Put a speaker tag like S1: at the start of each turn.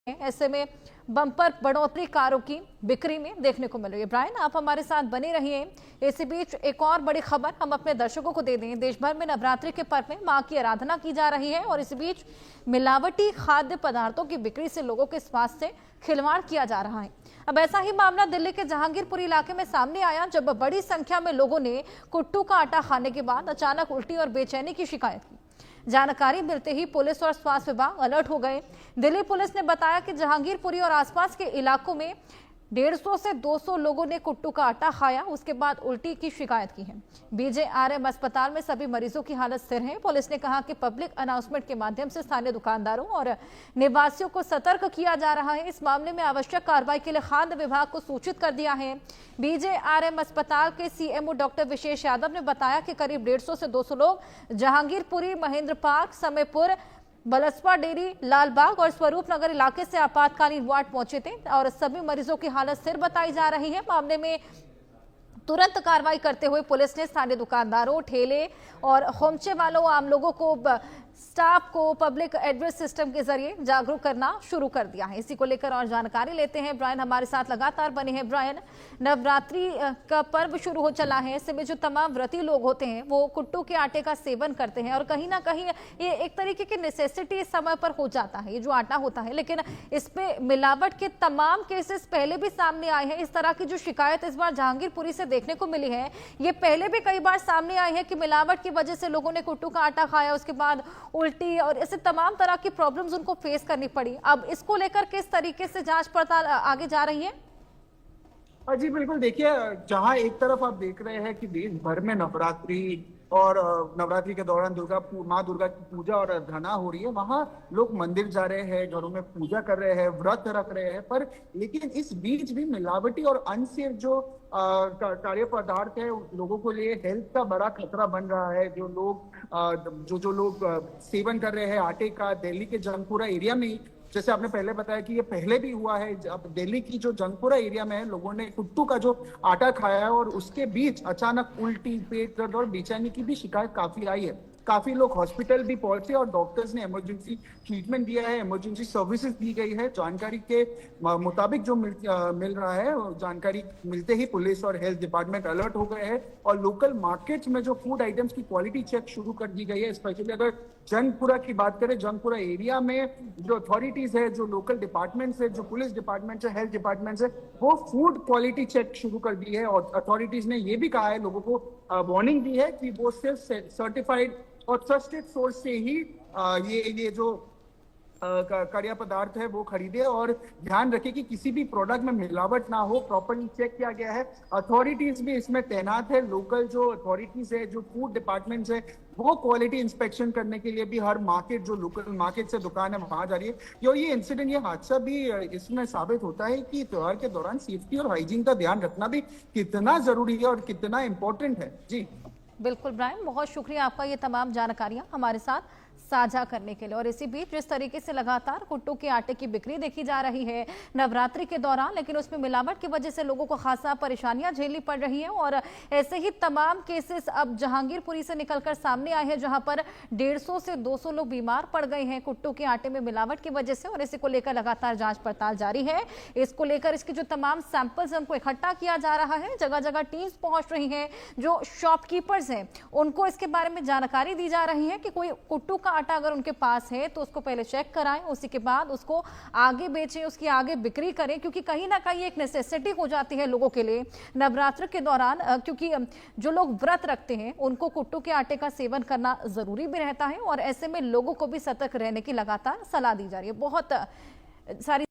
S1: ऐसे में बम्पर बढ़ोतरी कारों की बिक्री में देखने को मिल रही है। ब्रायन, आप हमारे साथ बने रहिए। इसी बीच एक और बड़ी खबर हम अपने दर्शकों को दे दें। देश भर में नवरात्रि के पर्व में मां की आराधना की जा रही है और इसी बीच मिलावटी खाद्य पदार्थों की बिक्री से लोगों के स्वास्थ्य से खिलवाड़ किया जा रहा है। अब ऐसा ही मामला दिल्ली के जहांगीरपुरी इलाके में सामने आया, जब बड़ी संख्या में लोगों ने कुट्टू का आटा खाने के बाद अचानक उल्टी और बेचैनी की शिकायत की। जानकारी मिलते ही पुलिस और स्वास्थ्य विभाग अलर्ट हो गए। दिल्ली पुलिस ने बताया कि जहांगीरपुरी और आसपास के इलाकों में 150 से 200 लोगों ने कुट्टू का आटा खाया, उसके बाद उल्टी की शिकायत की है। बीजेआरएम अस्पताल में सभी मरीजों की हालत स्थिर है। पुलिस ने कहा कि पब्लिक अनाउंसमेंट के माध्यम से स्थानीय दुकानदारों और निवासियों को सतर्क किया जा रहा है। इस मामले में आवश्यक कार्रवाई के लिए खाद्य विभाग को सूचित कर दिया है। बीजेआरएम अस्पताल के सीएमओ डॉक्टर विशेष यादव ने बताया कि करीब 150 से 200 लोग जहांगीरपुरी, महेंद्र पार्क, समयपुर, बलसपा डेरी, लालबाग और स्वरूप नगर इलाके से आपातकालीन वार्ड पहुंचे थे और सभी मरीजों की हालत स्थिर बताई जा रही है। मामले में तुरंत कार्रवाई करते हुए पुलिस ने स्थानीय दुकानदारों, ठेले और होमचे वालों, आम लोगों को, स्टाफ को पब्लिक एड्रेस सिस्टम के जरिए जागरूक करना शुरू कर दिया है। इसी को लेकर और जानकारी लेते हैं। ब्रायन हमारे साथ लगातार बने हैं। ब्रायन, नवरात्रि का पर्व शुरू हो चला है, ऐसे में जो तमाम व्रती लोग होते हैं वो कुट्टू के आटे का सेवन करते हैं और कहीं ना कहीं ये एक तरीके की नेसेसिटी इस समय पर हो जाता है, ये जो आटा होता है। लेकिन इस पे मिलावट के तमाम केसेस पहले भी सामने आए हैं। इस तरह की जो शिकायत इस बार जहांगीरपुरी से देखने को मिली है, ये पहले भी कई बार सामने आई है कि मिलावट की वजह से लोगों ने कुट्टू का आटा खाया, उसके बाद उल्टी और ऐसे तमाम तरह की प्रॉब्लम्स उनको फेस करनी पड़ी। अब इसको लेकर किस तरीके से जांच पड़ताल आगे जा रही है?
S2: जी बिल्कुल, देखिए, जहां एक तरफ आप देख रहे हैं कि देश भर में नवरात्रि और नवरात्रि के दौरान माँ दुर्गा की पूजा और आराधना हो रही है, वहां लोग मंदिर जा रहे हैं, घरों में पूजा कर रहे हैं, व्रत रख रहे हैं, पर लेकिन इस बीच भी मिलावटी और अनसेफ जो कार्य पदार्थ है, लोगों को लिए हेल्थ का बड़ा खतरा बन रहा है। जो लोग सेवन कर रहे हैं आटे का, दिल्ली के जंगपुरा एरिया में, जैसे आपने पहले बताया कि ये पहले भी हुआ है। अब दिल्ली की जो जंगपुरा एरिया में है, लोगों ने कुट्टू का जो आटा खाया है और उसके बीच अचानक उल्टी, पेट दर्द और बेचैनी की भी शिकायत काफी आई है। काफी लोग हॉस्पिटल भी पहुंचे और डॉक्टर्स ने इमरजेंसी ट्रीटमेंट दिया है, इमरजेंसी सर्विसेज दी गई है। जानकारी के मुताबिक जो मिल रहा है, जानकारी मिलते ही पुलिस और हेल्थ डिपार्टमेंट अलर्ट हो गए हैं और लोकल मार्केट्स में जो फूड आइटम्स की क्वालिटी चेक शुरू कर दी गई है। स्पेशली अगर जंगपुरा की बात करें, जंगपुरा एरिया में जो अथॉरिटीज है, जो लोकल डिपार्टमेंट्स है, जो पुलिस डिपार्टमेंट है, हेल्थ डिपार्टमेंट है, वो फूड क्वालिटी चेक शुरू कर दी है। और अथॉरिटीज ने ये भी कहा है, लोगों को वार्निंग दी है कि वो सिर्फ सर्टिफाइड और ट्रस्टेड सोर्स से ही ये जो कार्य पदार्थ है वो खरीदे और ध्यान रखे कि किसी भी प्रोडक्ट में मिलावट ना हो। प्रॉपर्ली चेक किया गया है। अथॉरिटीज भी इसमें तैनात है। लोकल जो अथॉरिटीज है, जो फूड डिपार्टमेंट्स है, वो क्वालिटी इंस्पेक्शन करने के लिए भी हर मार्केट, जो लोकल मार्केट से दुकान है, वहां जा रही है। और ये इंसिडेंट, ये हादसा भी इसमें साबित होता है कि त्योहार के दौरान सेफ्टी और हाइजीन का ध्यान रखना भी कितना जरूरी है और कितना इंपॉर्टेंट है। जी
S1: बिल्कुल ब्रायन, बहुत शुक्रिया आपका ये तमाम जानकारियां हमारे साथ साझा करने के लिए। और इसी बीच जिस तरीके से लगातार कुट्टू के आटे की बिक्री देखी जा रही है नवरात्रि के दौरान, लेकिन उसमें मिलावट की वजह से लोगों को खासा परेशानियां झेलनी पड़ रही हैं और ऐसे ही तमाम केसेस अब जहांगीरपुरी से निकलकर सामने आए हैं, जहां पर 150 से 200 लोग बीमार पड़ गए हैं कुट्टू के आटे में मिलावट की वजह से। और इसी को लेकर लगातार जांच पड़ताल जारी है। इसको लेकर इसके जो तमाम सैंपल्स हैं उनको इकट्ठा किया जा रहा है। जगह जगह टीम्स पहुंच रही हैं। जो शॉपकीपर्स हैं उनको इसके बारे में जानकारी दी जा रही है कि कोई कुट्टू का आटा अगर उनके पास है तो उसको पहले चेक कराएं, उसी के बाद उसको आगे बेचें, उसकी आगे बिक्री करें, क्योंकि कहीं ना कहीं एक नेसेसिटी हो जाती है लोगों के लिए नवरात्र के दौरान, क्योंकि जो लोग व्रत रखते हैं उनको कुट्टू के आटे का सेवन करना जरूरी भी रहता है और ऐसे में लोगों को भी सतर्क रहने की लगातार सलाह दी जा रही है। बहुत सारी